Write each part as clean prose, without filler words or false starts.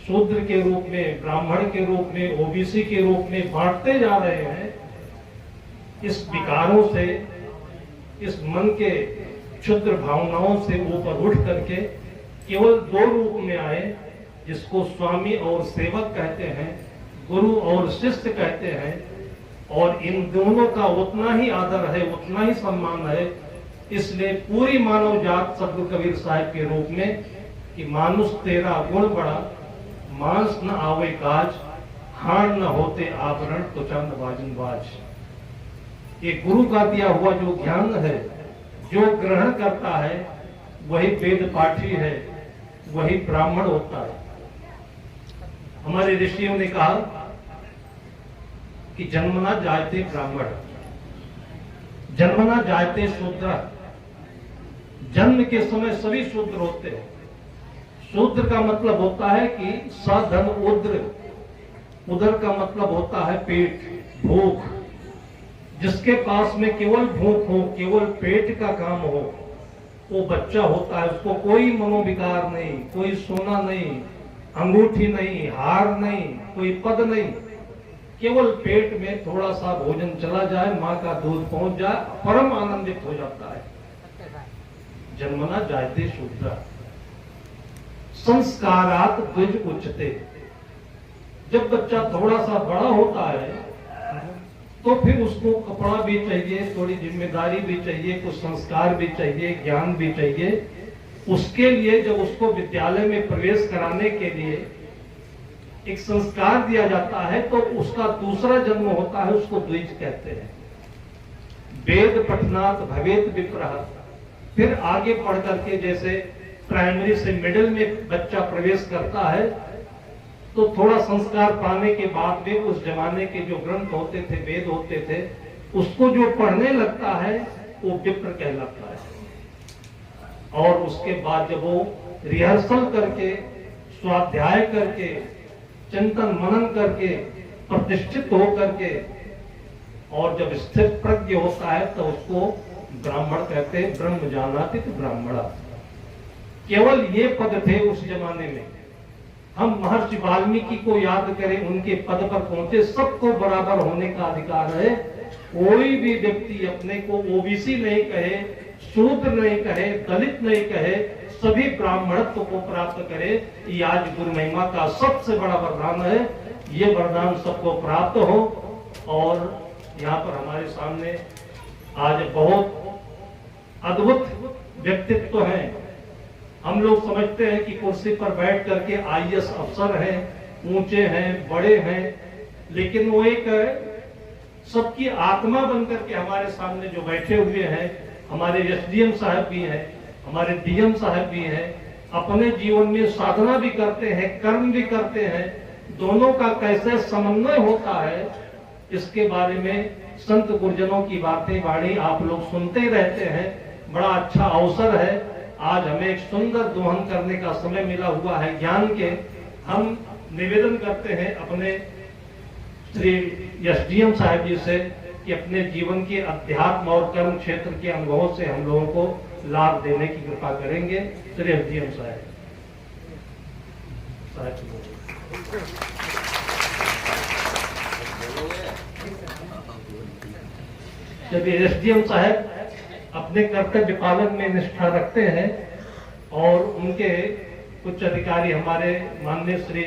शूद्र के रूप में, ब्राह्मण के रूप में, ओबीसी के रूप में बांटते जा रहे हैं, इस विकारों से, इस मन के क्षुद्र भावनाओं से ऊपर उठ करके केवल दो रूप में आए, जिसको स्वामी और सेवक कहते हैं, गुरु और शिष्य कहते हैं, और इन दोनों का उतना ही आदर है, उतना ही सम्मान है। इसलिए पूरी मानव जात सद्गुरु कबीर साहब के रूप में कि मानुष तेरा गुण बड़ा, मांस न आवे काज, हार न होते आवरण तो चंद बाजन बाज। ये गुरु का दिया हुआ जो ज्ञान है, जो ग्रहण करता है, वही वेद पाठी है, वही ब्राह्मण होता है। हमारे ऋषियों ने कहा कि जन्मना जायते ब्राह्मण, जन्मना जायते शूद्र। जन्म के समय सभी शूद्र होते हैं। शूद्र का मतलब होता है कि सधन उद्र, उदर का मतलब होता है पेट, भूख। जिसके पास में केवल भूख हो, केवल पेट का काम हो, वो बच्चा होता है। उसको कोई मनोविकार नहीं, कोई सोना नहीं, अंगूठी नहीं, हार नहीं, कोई पद नहीं, केवल पेट में थोड़ा सा भोजन चला जाए, माँ का दूध पहुंच जाए, परम आनंदित हो जाता है। जन्मना जायते शूद्र, संस्कारात द्विज उच्चते। जब बच्चा थोड़ा सा बड़ा होता है तो फिर उसको कपड़ा भी चाहिए, थोड़ी जिम्मेदारी भी चाहिए, कुछ संस्कार भी चाहिए, ज्ञान भी चाहिए। उसके लिए जब उसको विद्यालय में प्रवेश कराने के लिए एक संस्कार दिया जाता है तो उसका दूसरा जन्म होता है, उसको द्विज कहते हैं। वेद पठनात् भवेत विप्रः। फिर आगे पढ़ करके जैसे प्राइमरी से मिडिल में बच्चा प्रवेश करता है तो थोड़ा संस्कार पाने के बाद में उस जमाने के जो ग्रंथ होते थे, वेद होते थे, उसको जो पढ़ने लगता है वो विप्र कहलाता है। और उसके बाद जब वो रिहर्सल करके, स्वाध्याय करके, चिंतन मनन करके, प्रतिष्ठित हो करके और जब स्थिर प्रज्ञ होता है तो उसको ब्राह्मण कहते हैं। ब्रह्म जानाति ब्राह्मणा। केवल ये पद थे उस जमाने में। हम महर्षि वाल्मीकि को याद करें, उनके पद पर पहुंचे। सबको बराबर होने का अधिकार है। कोई भी व्यक्ति अपने को ओबीसी नहीं कहे, शूद्र नहीं कहे, दलित नहीं कहे, सभी ब्राह्मणत्व को प्राप्त करे। ये आज गुरु महिमा का सबसे बड़ा वरदान है। ये वरदान सबको प्राप्त हो। और यहाँ पर हमारे सामने आज बहुत अद्भुत व्यक्तित्व हैं। हम लोग समझते हैं कि कुर्सी पर बैठ करके आईएएस अफसर हैं, ऊंचे हैं, बड़े हैं, लेकिन वो एक सबकी आत्मा बनकर के हमारे सामने जो बैठे हुए हैं। हमारे एसडीएम साहब भी हैं, हमारे डीएम साहब भी हैं, अपने जीवन में साधना भी करते हैं, कर्म भी करते हैं। दोनों का कैसे समन्वय होता है, इसके बारे में संत गुरुजनों की बातें वाणी आप लोग सुनते ही रहते हैं। बड़ा अच्छा अवसर है। आज हमें एक सुंदर दोहन करने का समय मिला हुआ है ज्ञान के। हम निवेदन करते हैं अपने श्री एसडीएम साहब जी से कि अपने जीवन के अध्यात्म और कर्म क्षेत्र के अनुभवों से हम लोगों को लाभ देने की कृपा करेंगे। श्री एसडीएम साहब। जब एसडीएम साहब अपने कर्तव्य पालन में निष्ठा रखते हैं और उनके कुछ अधिकारी हमारे माननीय श्री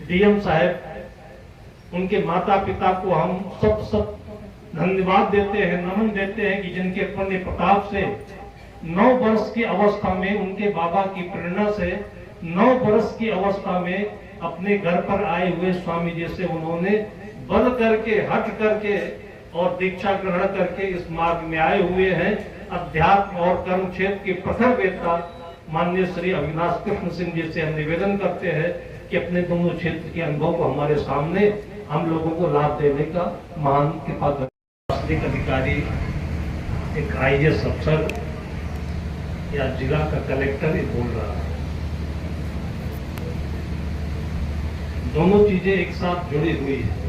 डीएम साहब, उनके माता पिता को हम सब धन्यवाद देते हैं, नमन देते हैं कि जिनके पुण्य प्रताप से 9 वर्ष की अवस्था में, उनके बाबा की प्रेरणा से 9 वर्ष की अवस्था में अपने घर पर आए हुए स्वामी जी से उन्होंने बल करके, हट करके और दीक्षा ग्रहण करके इस मार्ग में आए हुए हैं। अध्यात्म और कर्म क्षेत्र के प्रखर वेत्ता माननीय श्री अविनाश कृष्ण सिंह जी से हम निवेदन करते हैं कि अपने दोनों क्षेत्र के अनुभव को हमारे सामने हम लोगों को लाभ देने का महान कृपा करें। प्रशासनिक अधिकारी, एक आईएएस अफसर या जिला का कलेक्टर ही बोल रहा है। दोनों चीजें एक साथ जुड़ी हुई है।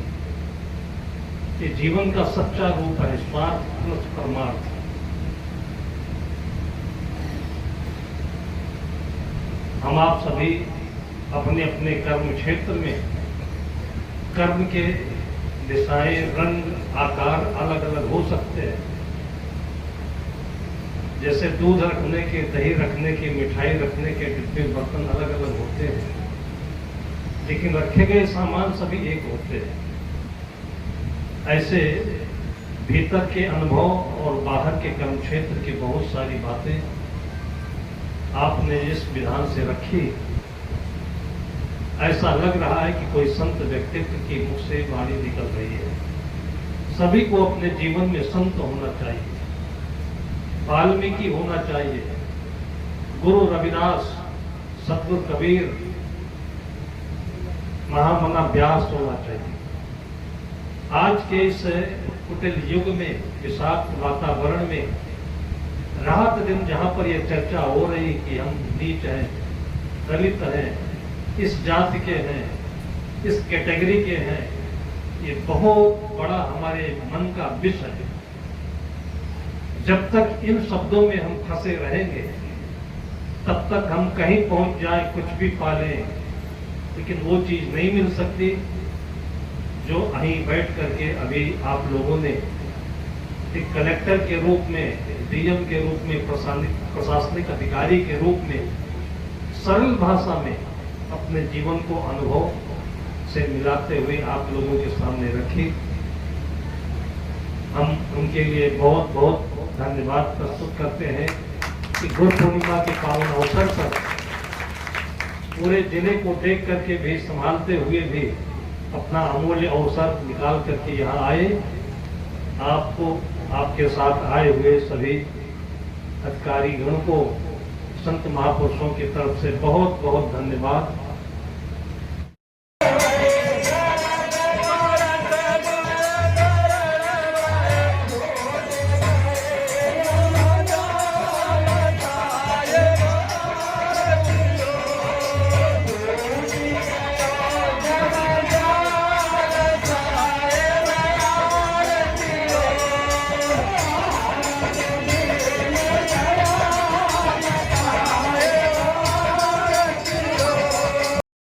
ये जीवन का सच्चा रूप है, स्वार्थ प्लस परमार्थ। हम आप सभी अपने अपने कर्म क्षेत्र में कर्म के दिशाएं, रंग, आकार अलग अलग हो सकते हैं। जैसे दूध रखने के, दही रखने के, मिठाई रखने के डिब्बे, बर्तन अलग अलग होते हैं, लेकिन रखे गए सामान सभी एक होते हैं। ऐसे भीतर के अनुभव और बाहर के कर्म क्षेत्र की बहुत सारी बातें आपने इस विधान से रखी। ऐसा लग रहा है कि कोई संत व्यक्तित्व की मुख से वाणी निकल रही है। सभी को अपने जीवन में संत होना चाहिए, वाल्मीकि होना चाहिए, गुरु रविदास, सतगुरु कबीर, महामना व्यास होना चाहिए। आज के इस कुटिल युग में, विषाक्त वातावरण में, रात दिन जहां पर यह चर्चा हो रही कि हम नीच हैं, दलित हैं, इस जाति के हैं, इस कैटेगरी के हैं, ये बहुत बड़ा हमारे मन का विषय है। जब तक इन शब्दों में हम फंसे रहेंगे तब तक हम कहीं पहुंच जाए, कुछ भी पालें, लेकिन वो चीज नहीं मिल सकती जो वहीं बैठ करके अभी आप लोगों ने एक कलेक्टर के रूप में, डीएम के रूप में, प्रशासनिक अधिकारी के रूप में सरल भाषा में अपने जीवन को अनुभव से मिलाते हुए आप लोगों के सामने रखी। हम उनके लिए बहुत बहुत धन्यवाद प्रस्तुत करते हैं कि गुरु पूर्णिमा के पावन अवसर पर पूरे जिले को देख करके भी, संभालते हुए भी अपना अमूल्य अवसर निकाल करके यहाँ आए। आपको, आपके साथ आए हुए सभी अधिकारी गण को संत महापुरुषों की तरफ से बहुत बहुत धन्यवाद।